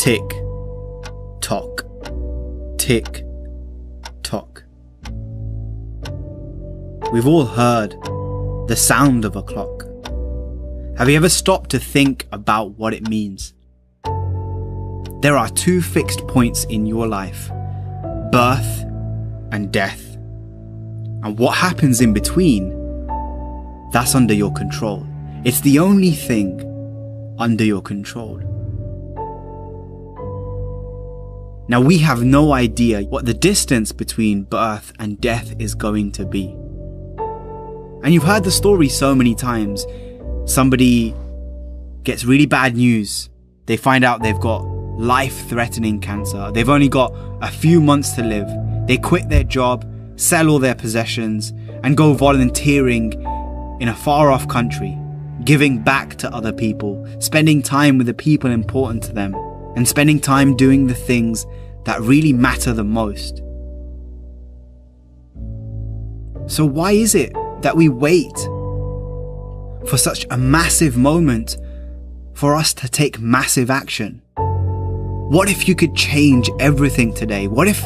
Tick, tock, tick, tock. We've all heard the sound of a clock. Have you ever stopped to think about what it means? There are two fixed points in your life, birth and death. And what happens in between, that's under your control. It's the only thing under your control. Now we have no idea what the distance between birth and death is going to be. And you've heard the story so many times. Somebody gets really bad news. They find out they've got life-threatening cancer. They've only got a few months to live. They quit their job, sell all their possessions, and go volunteering in a far-off country, giving back to other people, spending time with the people important to them, and spending time doing the things that really matter the most. So why is it that we wait for such a massive moment for us to take massive action? What if you could change everything today? What if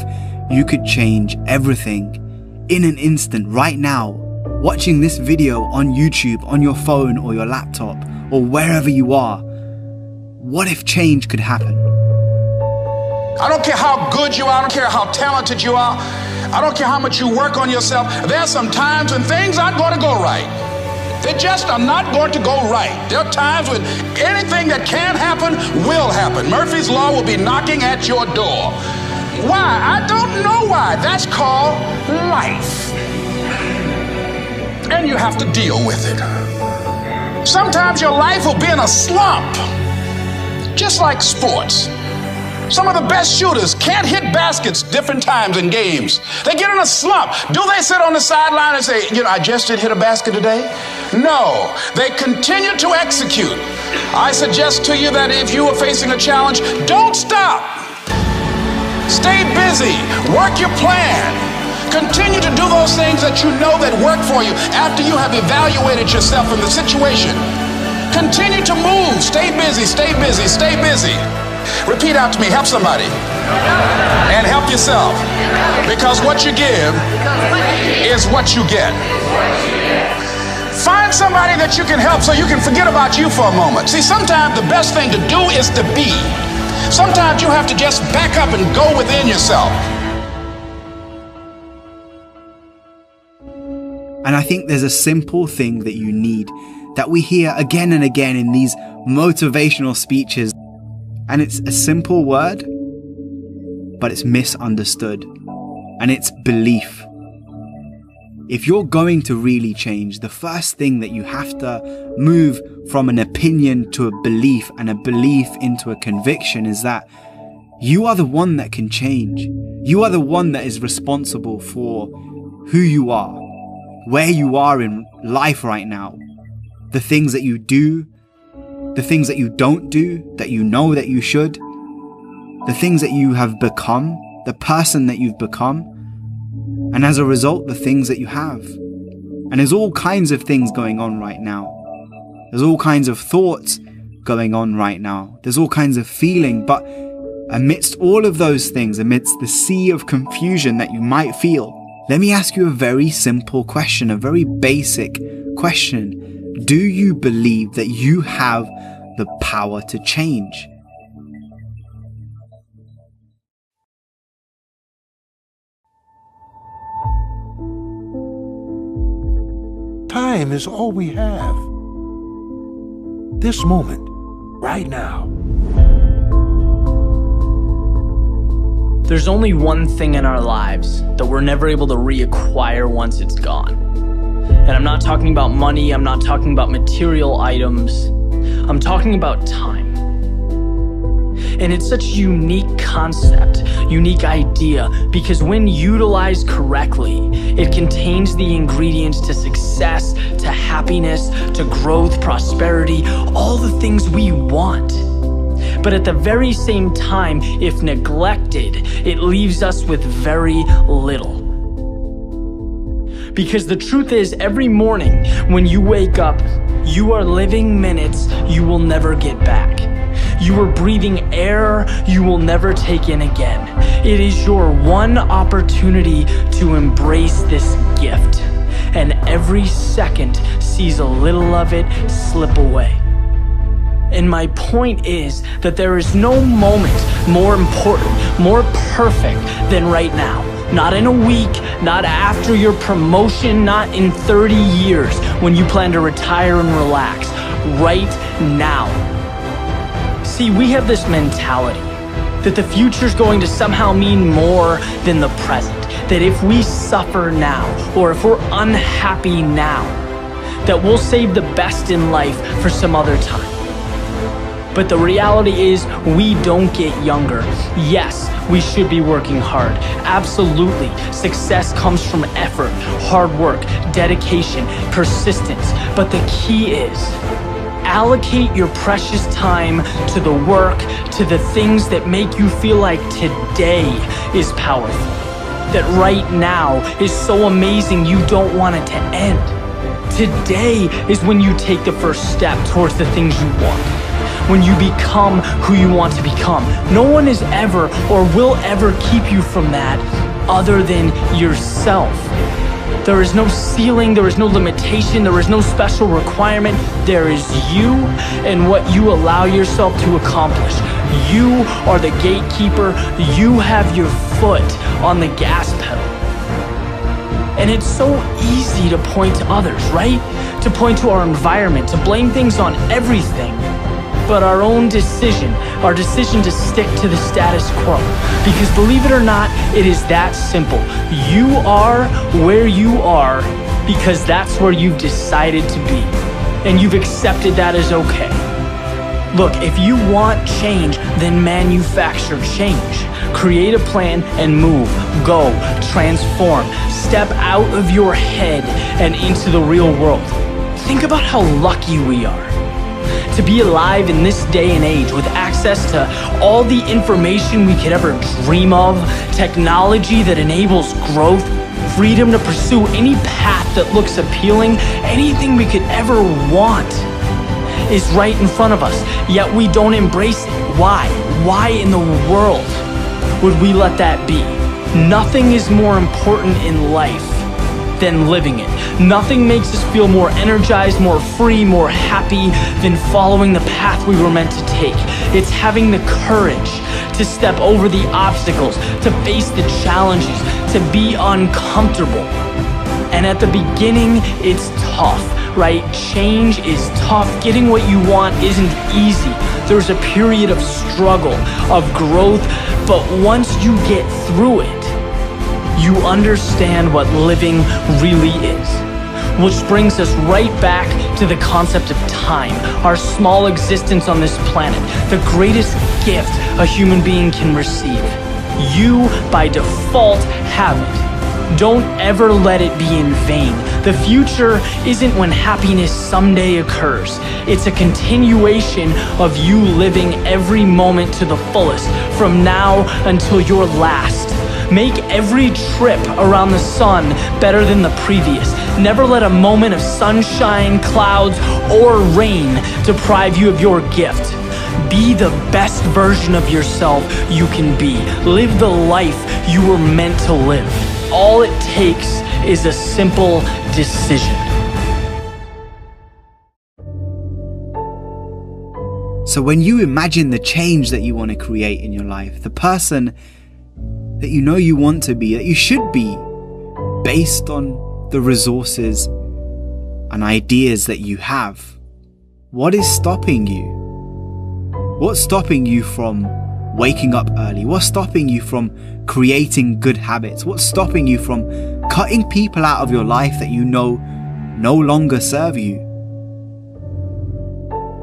you could change everything in an instant, right now, watching this video on YouTube, on your phone or your laptop, or wherever you are? What if change could happen? I don't care how good you are, I don't care how talented you are, I don't care how much you work on yourself. There are some times when things aren't going to go right. They just are not going to go right. There are times when anything that can happen will happen. Murphy's Law will be knocking at your door. Why? I don't know why. That's called life. And you have to deal with it. Sometimes your life will be in a slump, just like sports. Some of the best shooters can't hit baskets different times in games. They get in a slump. Do they sit on the sideline and say, I just didn't hit a basket today? No, they continue to execute. I suggest to you that if you are facing a challenge, don't stop. Stay busy, work your plan. Continue to do those things that you know that work for you after you have evaluated yourself in the situation. Continue to move, stay busy, stay busy, stay busy. Repeat out to me, help somebody. And help yourself. Because what you give is what you get. Find somebody that you can help so you can forget about you for a moment. See, sometimes the best thing to do is to be. Sometimes you have to just back up and go within yourself. And I think there's a simple thing that you need, that we hear again and again in these motivational speeches. And it's a simple word, but it's misunderstood. And it's belief. If you're going to really change, the first thing that you have to move from an opinion to a belief, and a belief into a conviction, is that you are the one that can change. You are the one that is responsible for who you are, where you are in life right now, the things that you do, the things that you don't do, that you know that you should, the things that you have become, the person that you've become, and as a result, the things that you have. And there's all kinds of things going on right now. There's all kinds of thoughts going on right now. There's all kinds of feeling, but amidst all of those things, amidst the sea of confusion that you might feel, let me ask you a very simple question, a very basic question. Do you believe that you have the power to change? Time is all we have. This moment, right now. There's only one thing in our lives that we're never able to reacquire once it's gone. And I'm not talking about money, I'm not talking about material items, I'm talking about time. And it's such a unique concept, unique idea, because when utilized correctly, it contains the ingredients to success, to happiness, to growth, prosperity, all the things we want. But at the very same time, if neglected, it leaves us with very little. Because the truth is, every morning when you wake up, you are living minutes you will never get back. You are breathing air you will never take in again. It is your one opportunity to embrace this gift, and every second sees a little of it slip away. And my point is that there is no moment more important, more perfect than right now. Not in a week, not after your promotion, not in 30 years when you plan to retire and relax. Right now. See, we have this mentality that the future's going to somehow mean more than the present. That if we suffer now, or if we're unhappy now, that we'll save the best in life for some other time. But the reality is, we don't get younger. Yes, we should be working hard. Absolutely. Success comes from effort, hard work, dedication, persistence. But the key is, allocate your precious time to the work, to the things that make you feel like today is powerful. That right now is so amazing you don't want it to end. Today is when you take the first step towards the things you want. When you become who you want to become. No one is ever or will ever keep you from that other than yourself. There is no ceiling, there is no limitation, there is no special requirement. There is you and what you allow yourself to accomplish. You are the gatekeeper. You have your foot on the gas pedal. And it's so easy to point to others, right? To point to our environment, to blame things on everything. But our own decision, our decision to stick to the status quo. Because believe it or not, it is that simple. You are where you are because that's where you've decided to be. And you've accepted that as okay. Look, if you want change, then manufacture change. Create a plan and move, go, transform. Step out of your head and into the real world. Think about how lucky we are to be alive in this day and age with access to all the information we could ever dream of, technology that enables growth, freedom to pursue any path that looks appealing, anything we could ever want is right in front of us, yet we don't embrace it. Why? Why in the world would we let that be? Nothing is more important in life than living it. Nothing makes us feel more energized, more free, more happy than following the path we were meant to take. It's having the courage to step over the obstacles, to face the challenges, to be uncomfortable. And at the beginning, it's tough, right? Change is tough. Getting what you want isn't easy. There's a period of struggle, of growth, but once you get through it, you understand what living really is. Which brings us right back to the concept of time, our small existence on this planet, the greatest gift a human being can receive. You, by default, have it. Don't ever let it be in vain. The future isn't when happiness someday occurs. It's a continuation of you living every moment to the fullest, from now until your last. Make every trip around the sun better than the previous. Never let a moment of sunshine, clouds, or rain deprive you of your gift. Be the best version of yourself you can be. Live the life you were meant to live. All it takes is a simple decision. So when you imagine the change that you want to create in your life, the person that you know you want to be, that you should be, based on the resources and ideas that you have, what is stopping you? What's stopping you from waking up early? What's stopping you from creating good habits? What's stopping you from cutting people out of your life that you know no longer serve you?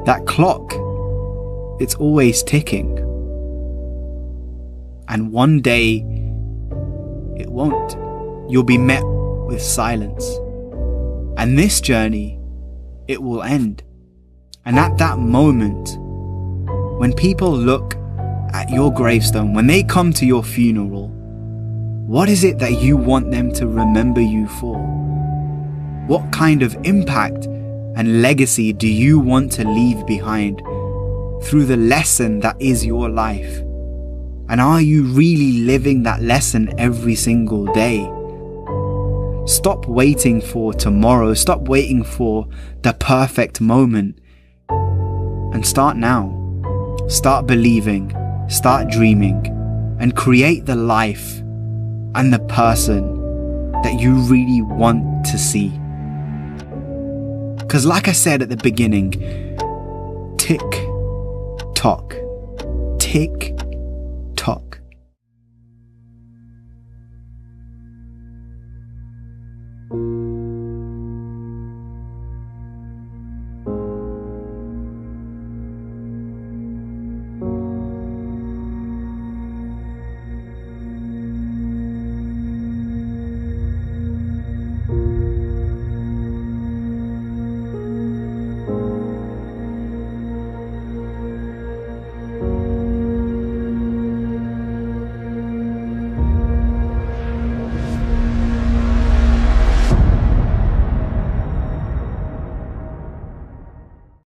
That clock, it's always ticking. And one day, it won't. You'll be met with silence. And this journey, it will end. And at that moment, when people look at your gravestone, when they come to your funeral, what is it that you want them to remember you for? What kind of impact and legacy do you want to leave behind through the lesson that is your life? And are you really living that lesson every single day? Stop waiting for tomorrow. Stop waiting for the perfect moment. And start now. Start believing. Start dreaming. And create the life and the person that you really want to see. Because like I said at the beginning, tick tock, tick